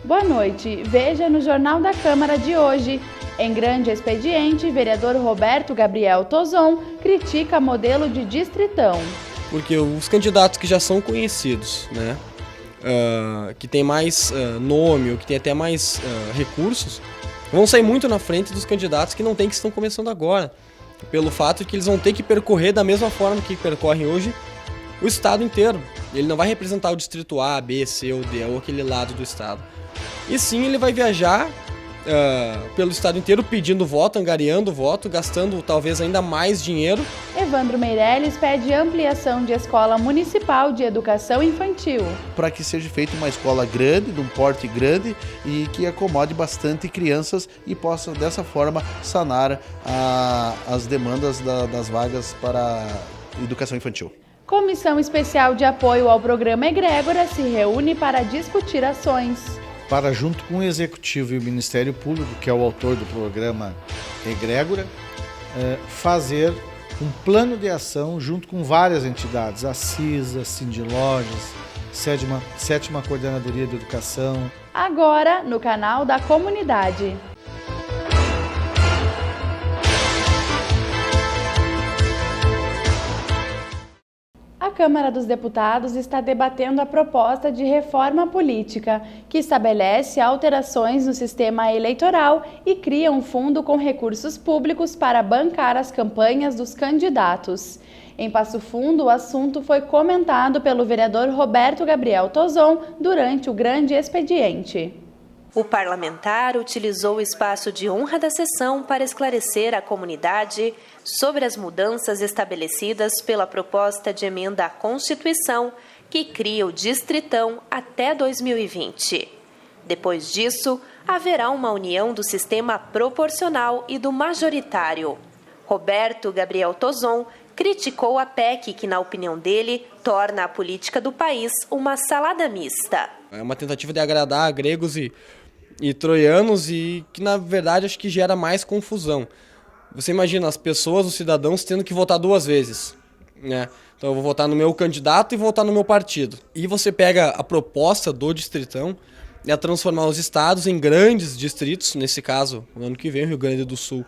Boa noite. Veja no Jornal da Câmara de hoje. Em grande expediente, vereador Roberto Gabriel Tozon critica modelo de distritão. Porque os candidatos que já são conhecidos, né, que tem mais nome ou que tem até mais recursos, vão sair muito na frente dos candidatos que não tem, que estão começando agora. Pelo fato de que eles vão ter que percorrer da mesma forma que percorrem hoje o estado inteiro. Ele não vai representar o distrito A, B, C ou D, ou aquele lado do estado. E sim, ele vai viajar pelo estado inteiro pedindo voto, angariando voto, gastando talvez ainda mais dinheiro. Evandro Meirelles pede ampliação de escola municipal de educação infantil. Para que seja feita uma escola grande, de um porte grande e que acomode bastante crianças e possa dessa forma sanar as demandas das vagas para educação infantil. Comissão Especial de Apoio ao Programa Egrégora se reúne para discutir ações. Para, junto com o Executivo e o Ministério Público, que é o autor do programa Egrégora, fazer um plano de ação junto com várias entidades, a CISA, Sindilojas, Sétima Coordenadoria de Educação. Agora, no canal da comunidade. A Câmara dos Deputados está debatendo a proposta de reforma política, que estabelece alterações no sistema eleitoral e cria um fundo com recursos públicos para bancar as campanhas dos candidatos. Em Passo Fundo, o assunto foi comentado pelo vereador Roberto Gabriel Tozon durante o grande expediente. O parlamentar utilizou o espaço de honra da sessão para esclarecer à comunidade sobre as mudanças estabelecidas pela proposta de emenda à Constituição que cria o Distritão até 2020. Depois disso, haverá uma união do sistema proporcional e do majoritário. Roberto Gabriel Tozon criticou a PEC que, na opinião dele, torna a política do país uma salada mista. É uma tentativa de agradar gregos e troianos e que, na verdade, acho que gera mais confusão. Você imagina as pessoas, os cidadãos, tendo que votar duas vezes, né? Então eu vou votar no meu candidato e votar no meu partido. E você pega a proposta do Distritão, é transformar os estados em grandes distritos. Nesse caso, no ano que vem, o Rio Grande do Sul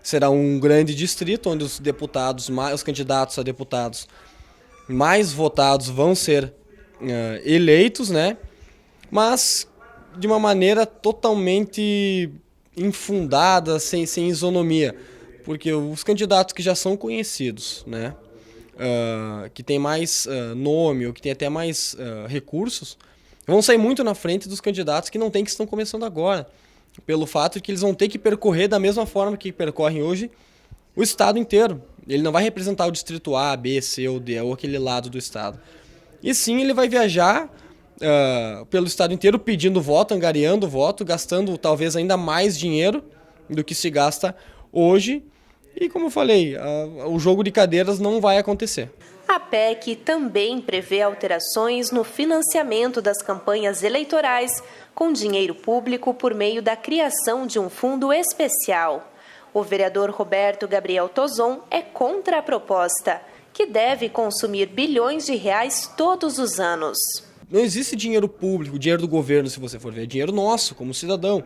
será um grande distrito, onde os deputados, os candidatos a deputados mais votados vão ser eleitos, né? Mas de uma maneira totalmente infundada, sem isonomia. Porque os candidatos que já são conhecidos, né? Que tem mais nome ou que tem até mais recursos, vão sair muito na frente dos candidatos que não tem, que estão começando agora. Pelo fato de que eles vão ter que percorrer da mesma forma que percorrem hoje o estado inteiro. Ele não vai representar o distrito A, B, C ou D, ou aquele lado do estado. E sim, ele vai viajar pelo estado inteiro pedindo voto, angariando voto, gastando talvez ainda mais dinheiro do que se gasta hoje. E como eu falei, o jogo de cadeiras não vai acontecer. A PEC também prevê alterações no financiamento das campanhas eleitorais com dinheiro público por meio da criação de um fundo especial. O vereador Roberto Gabriel Tozon é contra a proposta, que deve consumir bilhões de reais todos os anos. Não existe dinheiro público, dinheiro do governo, se você for ver, é dinheiro nosso, como cidadão.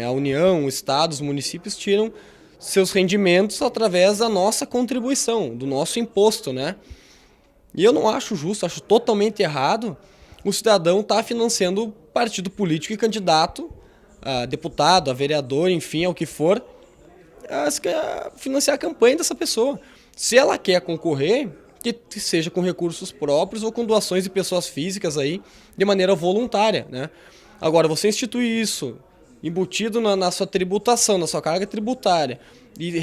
A União, o Estado, os municípios tiram seus rendimentos através da nossa contribuição, do nosso imposto, né? E eu não acho justo, acho totalmente errado o cidadão estar financiando partido político e candidato a deputado, a vereador, enfim, ao que for, financiar a campanha dessa pessoa. Se ela quer concorrer, que seja com recursos próprios ou com doações de pessoas físicas aí, de maneira voluntária, né? Agora, você instituir isso embutido na sua tributação, na sua carga tributária, e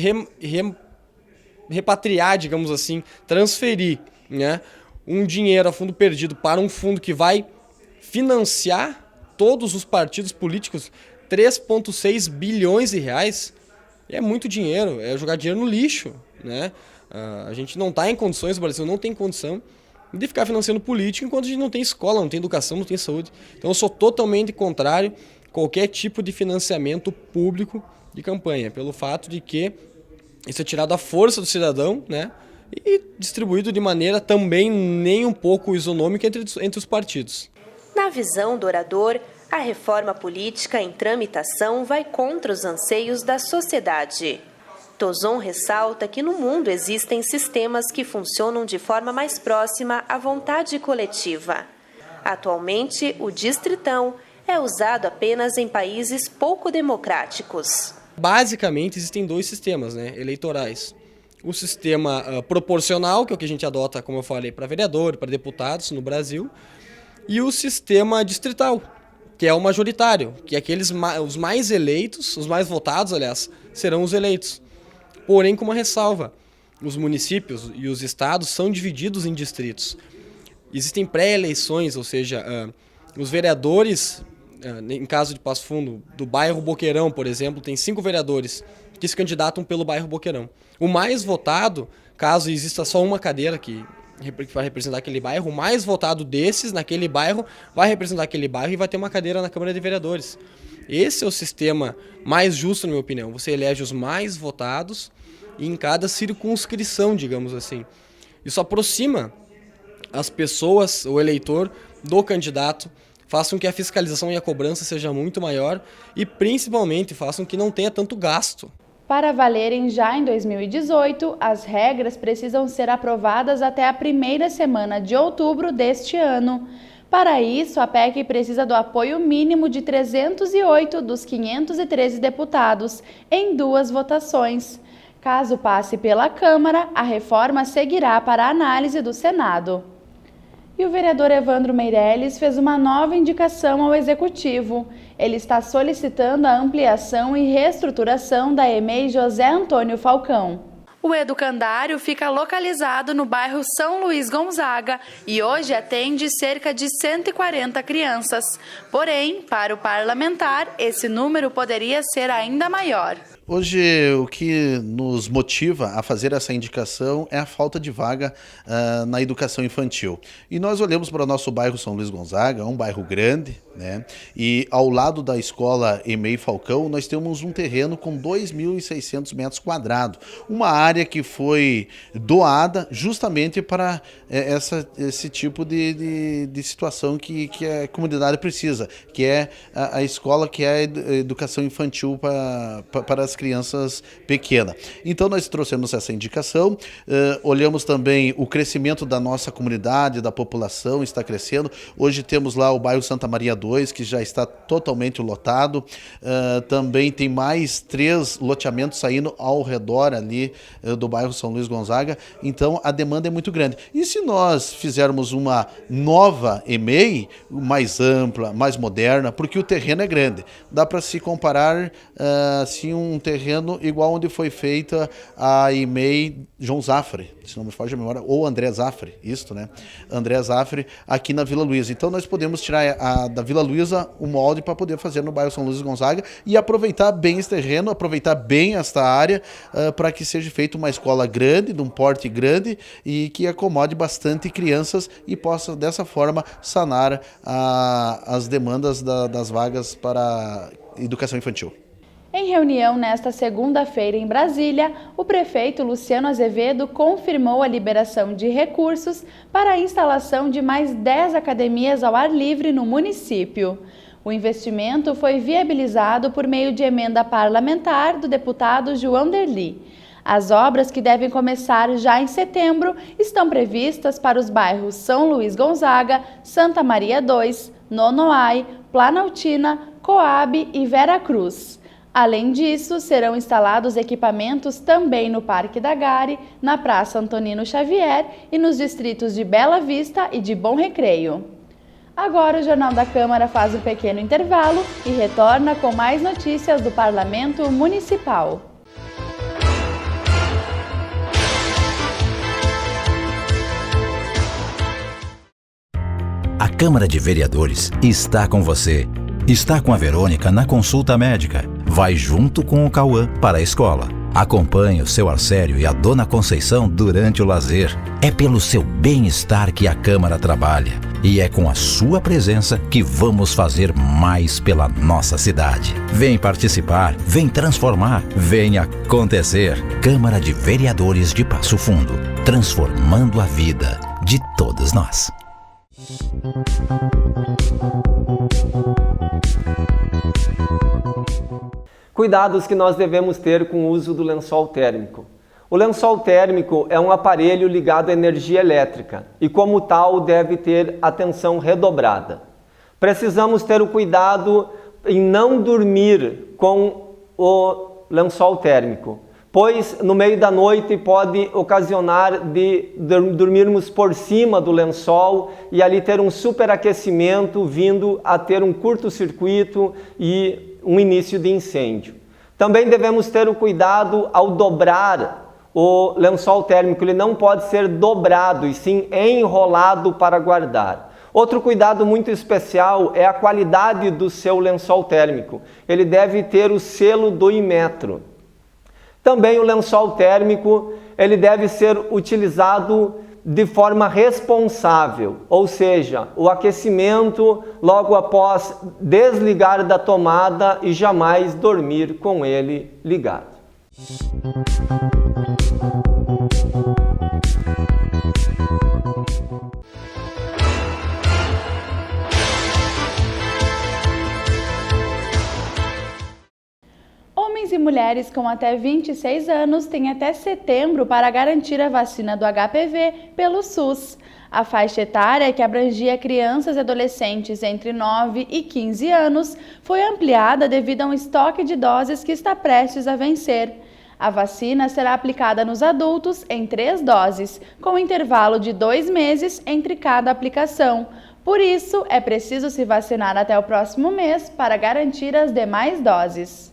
repatriar, digamos assim, transferir, né, um dinheiro a fundo perdido para um fundo que vai financiar todos os partidos políticos, 3,6 bilhões de reais, é muito dinheiro, é jogar dinheiro no lixo, né? A gente não está em condições, o Brasil não tem condição de ficar financiando político enquanto a gente não tem escola, não tem educação, não tem saúde. Então eu sou totalmente contrário a qualquer tipo de financiamento público de campanha, pelo fato de que isso é tirado a força do cidadão, né? E distribuído de maneira também nem um pouco isonômica entre os partidos. Na visão do orador, A reforma política em tramitação vai contra os anseios da sociedade. Tozon ressalta que no mundo existem sistemas que funcionam de forma mais próxima à vontade coletiva. Atualmente, o distritão é usado apenas em países pouco democráticos. Basicamente, existem dois sistemas, eleitorais. O sistema proporcional, que é o que a gente adota, como eu falei, para vereador, para deputados no Brasil, e o sistema distrital, que é o majoritário, que é os mais eleitos, os mais votados, aliás, serão os eleitos. Porém, com uma ressalva, os municípios e os estados são divididos em distritos. Existem pré-eleições, ou seja, os vereadores, em caso de Passo Fundo, do bairro Boqueirão, por exemplo, tem 5 vereadores que se candidatam pelo bairro Boqueirão. O mais votado, caso exista só uma cadeira que vai representar aquele bairro, o mais votado desses naquele bairro vai representar aquele bairro e vai ter uma cadeira na Câmara de Vereadores. Esse é o sistema mais justo, na minha opinião. Você elege os mais votados em cada circunscrição, digamos assim. Isso aproxima as pessoas, o eleitor, do candidato, façam que a fiscalização e a cobrança seja muito maior e, principalmente, façam que não tenha tanto gasto. Para valerem já em 2018, as regras precisam ser aprovadas até a primeira semana de outubro deste ano. Para isso, a PEC precisa do apoio mínimo de 308 dos 513 deputados em 2 votações. Caso passe pela Câmara, a reforma seguirá para a análise do Senado. E o vereador Evandro Meirelles fez uma nova indicação ao Executivo. Ele está solicitando a ampliação e reestruturação da EMEI José Antônio Falcão. O educandário fica localizado no bairro São Luís Gonzaga e hoje atende cerca de 140 crianças. Porém, para o parlamentar, esse número poderia ser ainda maior. Hoje, o que nos motiva a fazer essa indicação é a falta de vaga na educação infantil. E nós olhamos para o nosso bairro São Luís Gonzaga, um bairro grande, e ao lado da escola EMEI Falcão, nós temos um terreno com 2.600 metros quadrados. Uma área que foi doada justamente para esse tipo de situação que a comunidade precisa, que é a escola, que é a educação infantil para as crianças pequenas. Então nós trouxemos essa indicação, olhamos também o crescimento da nossa comunidade, da população está crescendo. Hoje temos lá o bairro Santa Maria 2, que já está totalmente lotado. Também tem mais 3 loteamentos saindo ao redor ali do bairro São Luís Gonzaga. Então a demanda é muito grande. E se nós fizermos uma nova EMEI, mais ampla, mais moderna, porque o terreno é grande, dá para se comparar assim, um terreno igual onde foi feita a EMEI João Zafre, se não me foge a memória, ou André Zafre, André Zafre, aqui na Vila Luiza. Então nós podemos tirar da Vila Luiza o molde para poder fazer no bairro São Luís Gonzaga e aproveitar bem esse terreno, aproveitar bem esta área para que seja feita uma escola grande, de um porte grande e que acomode bastante crianças e possa dessa forma sanar as demandas das vagas para educação infantil. Em reunião nesta segunda-feira em Brasília, o prefeito Luciano Azevedo confirmou a liberação de recursos para a instalação de mais 10 academias ao ar livre no município. O investimento foi viabilizado por meio de emenda parlamentar do deputado João Derli. As obras, que devem começar já em setembro, estão previstas para os bairros São Luís Gonzaga, Santa Maria 2, Nonoai, Planaltina, Coabe e Vera Cruz. Além disso, serão instalados equipamentos também no Parque da Gare, na Praça Antonino Xavier e nos distritos de Bela Vista e de Bom Recreio. Agora o Jornal da Câmara faz um pequeno intervalo e retorna com mais notícias do Parlamento Municipal. A Câmara de Vereadores está com você. Está com a Verônica na consulta médica. Vai junto com o Cauã para a escola. Acompanhe o seu Arcério e a Dona Conceição durante o lazer. É pelo seu bem-estar que a Câmara trabalha. E é com a sua presença que vamos fazer mais pela nossa cidade. Vem participar, vem transformar, vem acontecer. Câmara de Vereadores de Passo Fundo. Transformando a vida de todos nós. Cuidados que nós devemos ter com o uso do lençol térmico. O lençol térmico é um aparelho ligado à energia elétrica e, como tal, deve ter atenção redobrada. Precisamos ter o cuidado em não dormir com o lençol térmico, pois no meio da noite pode ocasionar de dormirmos por cima do lençol e ali ter um superaquecimento vindo a ter um curto-circuito e um início de incêndio. Também devemos ter o cuidado ao dobrar o lençol térmico, ele não pode ser dobrado e sim enrolado para guardar. Outro cuidado muito especial é a qualidade do seu lençol térmico. Ele deve ter o selo do Inmetro. Também o lençol térmico, ele deve ser utilizado de forma responsável, ou seja, o aquecimento logo após desligar da tomada e jamais dormir com ele ligado. Homens e mulheres com até 26 anos têm até setembro para garantir a vacina do HPV pelo SUS. A faixa etária, que abrangia crianças e adolescentes entre 9 e 15 anos, foi ampliada devido a um estoque de doses que está prestes a vencer. A vacina será aplicada nos adultos em 3 doses, com intervalo de 2 meses entre cada aplicação. Por isso, é preciso se vacinar até o próximo mês para garantir as demais doses.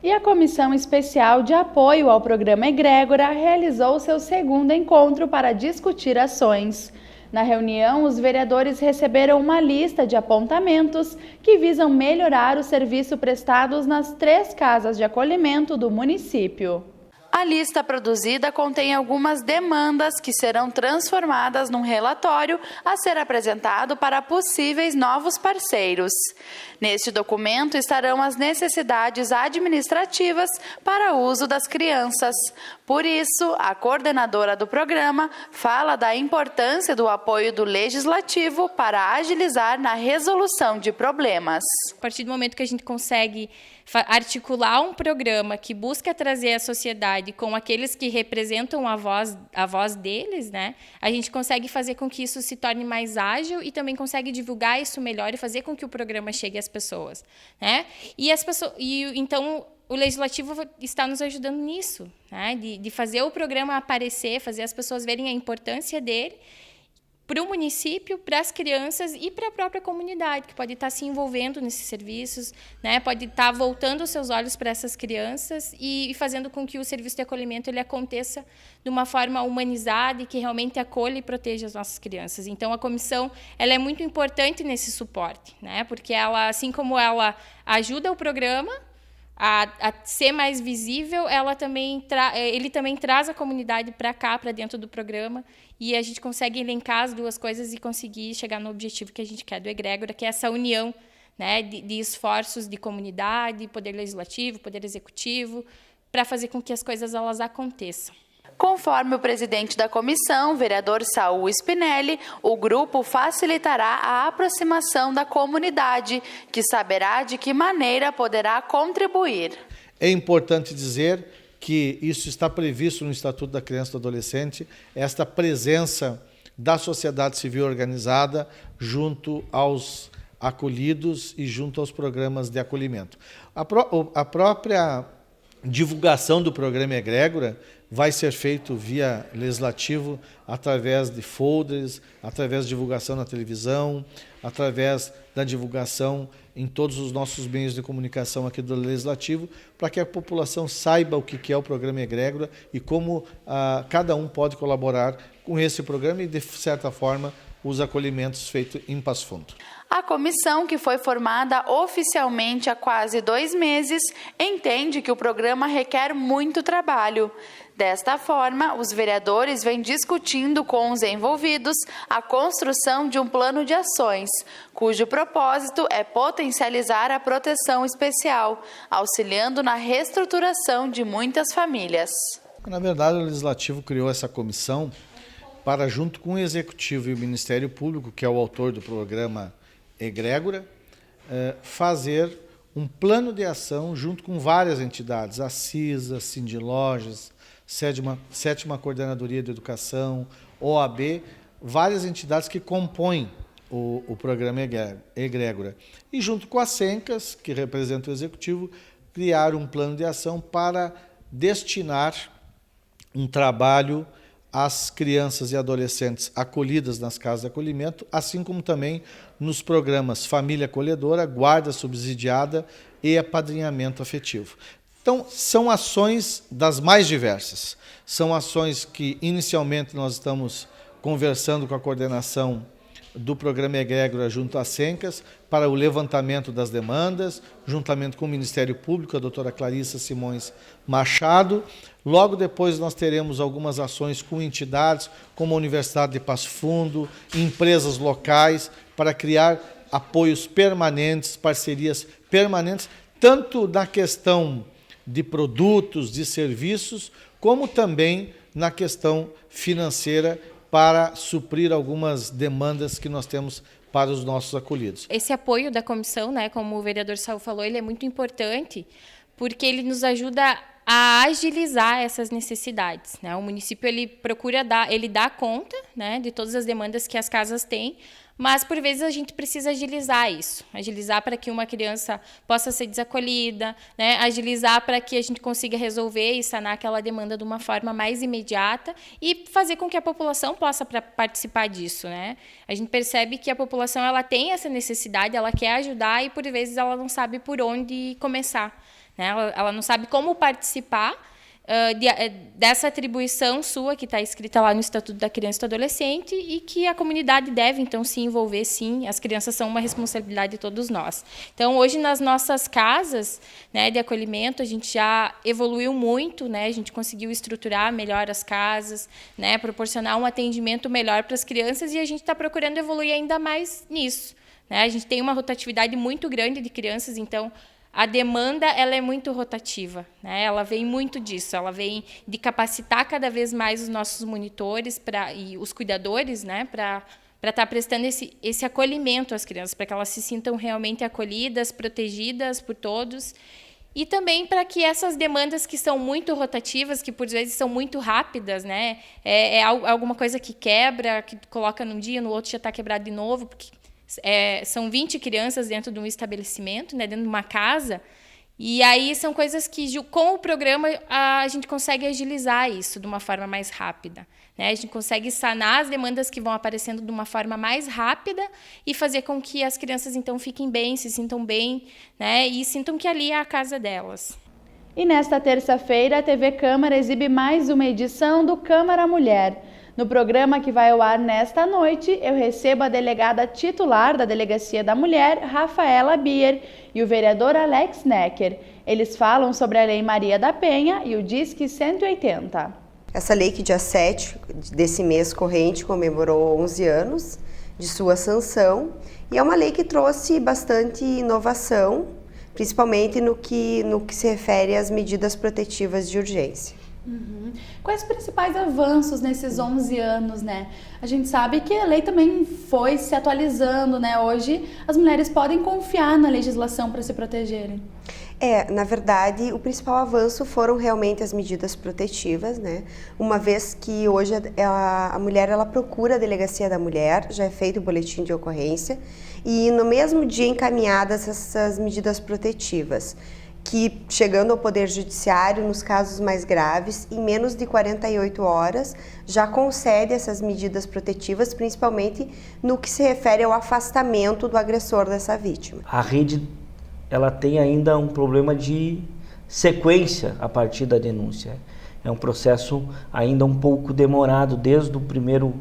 E a Comissão Especial de Apoio ao Programa Egrégora realizou seu segundo encontro para discutir ações. Na reunião, os vereadores receberam uma lista de apontamentos que visam melhorar o serviço prestado nas 3 casas de acolhimento do município. A lista produzida contém algumas demandas que serão transformadas num relatório a ser apresentado para possíveis novos parceiros. Neste documento estarão as necessidades administrativas para o uso das crianças. Por isso, a coordenadora do programa fala da importância do apoio do Legislativo para agilizar na resolução de problemas. A partir do momento que a gente consegue articular um programa que busca trazer a sociedade com aqueles que representam a voz deles, né? A gente consegue fazer com que isso se torne mais ágil e também consegue divulgar isso melhor e fazer com que o programa chegue às pessoas, né? Então o Legislativo está nos ajudando nisso, né? De fazer o programa aparecer, fazer as pessoas verem a importância dele para o município, para as crianças e para a própria comunidade, que pode estar se envolvendo nesses serviços, né? Pode estar voltando os seus olhos para essas crianças e fazendo com que o serviço de acolhimento ele aconteça de uma forma humanizada e que realmente acolha e proteja as nossas crianças. Então, a comissão ela é muito importante nesse suporte, né? Porque ela, assim como ela ajuda o programa a ser mais visível, ele também traz a comunidade para cá, para dentro do programa, e a gente consegue elencar as duas coisas e conseguir chegar no objetivo que a gente quer do Egrégora, que é essa união, né, de esforços de comunidade, poder legislativo, poder executivo, para fazer com que as coisas elas aconteçam. Conforme o presidente da comissão, vereador Saul Spinelli, o grupo facilitará a aproximação da comunidade, que saberá de que maneira poderá contribuir. É importante dizer que isso está previsto no Estatuto da Criança e do Adolescente, esta presença da sociedade civil organizada junto aos acolhidos e junto aos programas de acolhimento. A própria divulgação do programa Egrégora vai ser feito via legislativo, através de folders, através de divulgação na televisão, através da divulgação em todos os nossos meios de comunicação aqui do Legislativo, para que a população saiba o que é o programa Egrégora e como cada um pode colaborar com esse programa e, de certa forma, os acolhimentos feitos em Passo Fundo. A comissão, que foi formada oficialmente há quase 2 meses, entende que o programa requer muito trabalho. Desta forma, os vereadores vêm discutindo com os envolvidos a construção de um plano de ações, cujo propósito é potencializar a proteção especial, auxiliando na reestruturação de muitas famílias. Na verdade, o Legislativo criou essa comissão para, junto com o Executivo e o Ministério Público, que é o autor do programa Egrégora, fazer um plano de ação junto com várias entidades, a CISA, Sindilojas, Sétima Coordenadoria de Educação, OAB, várias entidades que compõem o programa Egrégora. E junto com a Sencas, que representa o Executivo, criar um plano de ação para destinar um trabalho às crianças e adolescentes acolhidas nas casas de acolhimento, assim como também nos programas Família Acolhedora, Guarda Subsidiada e Apadrinhamento Afetivo. Então, são ações das mais diversas. São ações que, inicialmente, nós estamos conversando com a coordenação do programa Egrégora junto às Sencas para o levantamento das demandas, juntamente com o Ministério Público, a doutora Clarissa Simões Machado. Logo depois nós teremos algumas ações com entidades como a Universidade de Passo Fundo, empresas locais, para criar apoios permanentes, parcerias permanentes, tanto na questão de produtos, de serviços, como também na questão financeira, para suprir algumas demandas que nós temos para os nossos acolhidos. Esse apoio da comissão, né, como o vereador Saul falou, ele é muito importante, porque ele nos ajuda a agilizar essas necessidades, né? O município ele dá conta, né, de todas as demandas que as casas têm, mas por vezes a gente precisa agilizar isso, agilizar para que uma criança possa ser desacolhida, né, agilizar para que a gente consiga resolver e sanar aquela demanda de uma forma mais imediata e fazer com que a população possa participar disso, né? A gente percebe que a população ela tem essa necessidade, ela quer ajudar e por vezes ela não sabe por onde começar, né? Ela não sabe como participar dessa atribuição sua que está escrita lá no Estatuto da Criança e do Adolescente e que a comunidade deve, então, se envolver, sim. As crianças são uma responsabilidade de todos nós. Então, hoje, nas nossas casas, né, de acolhimento, a gente já evoluiu muito, né? A gente conseguiu estruturar melhor as casas, né, proporcionar um atendimento melhor para as crianças e a gente está procurando evoluir ainda mais nisso, né? A gente tem uma rotatividade muito grande de crianças, então a demanda ela é muito rotativa, né? Ela vem muito disso, ela vem de capacitar cada vez mais os nossos monitores e os cuidadores, né? Para estar prestando esse acolhimento às crianças, para que elas se sintam realmente acolhidas, protegidas por todos. E também para que essas demandas que são muito rotativas, que por vezes são muito rápidas, né? É alguma coisa que quebra, que coloca num dia, no outro já está quebrado de novo, porque são 20 crianças dentro de um estabelecimento, né, dentro de uma casa, e aí são coisas que, com o programa, a gente consegue agilizar isso de uma forma mais rápida, né? A gente consegue sanar as demandas que vão aparecendo de uma forma mais rápida e fazer com que as crianças, então, fiquem bem, se sintam bem, né, e sintam que ali é a casa delas. E nesta terça-feira, a TV Câmara exibe mais uma edição do Câmara Mulher. No programa que vai ao ar nesta noite, eu recebo a delegada titular da Delegacia da Mulher, Rafaela Bier, e o vereador Alex Necker. Eles falam sobre a Lei Maria da Penha e o Disque 180. Essa lei que dia 7 desse mês corrente comemorou 11 anos de sua sanção, e é uma lei que trouxe bastante inovação, principalmente no que se refere às medidas protetivas de urgência. Uhum. Quais os principais avanços nesses 11 anos, né? A gente sabe que a lei também foi se atualizando, né? Hoje as mulheres podem confiar na legislação para se protegerem. Na verdade, o principal avanço foram realmente as medidas protetivas, né? Uma vez que hoje a mulher ela procura a Delegacia da Mulher, já é feito o boletim de ocorrência e no mesmo dia encaminhadas essas medidas protetivas, que, chegando ao Poder Judiciário, nos casos mais graves, em menos de 48 horas, já concede essas medidas protetivas, principalmente no que se refere ao afastamento do agressor dessa vítima. A rede ela tem ainda um problema de sequência a partir da denúncia. É um processo ainda um pouco demorado, desde o primeiro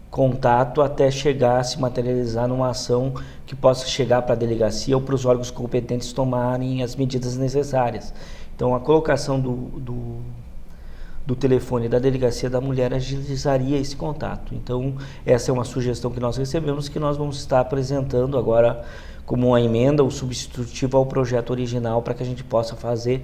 contato até chegar a se materializar numa ação que possa chegar para a delegacia ou para os órgãos competentes tomarem as medidas necessárias. Então, a colocação do telefone da Delegacia da Mulher agilizaria esse contato. Então, essa é uma sugestão que nós recebemos, que nós vamos estar apresentando agora como uma emenda ou substitutiva ao projeto original, para que a gente possa fazer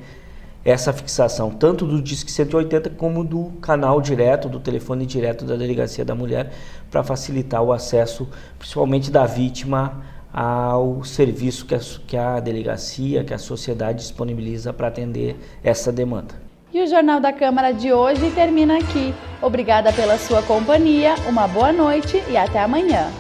essa fixação, tanto do Disque 180 como do canal direto, do telefone direto da Delegacia da Mulher, para facilitar o acesso, principalmente da vítima, ao serviço que a delegacia, que a sociedade disponibiliza para atender essa demanda. E o Jornal da Câmara de hoje termina aqui. Obrigada pela sua companhia, uma boa noite e até amanhã.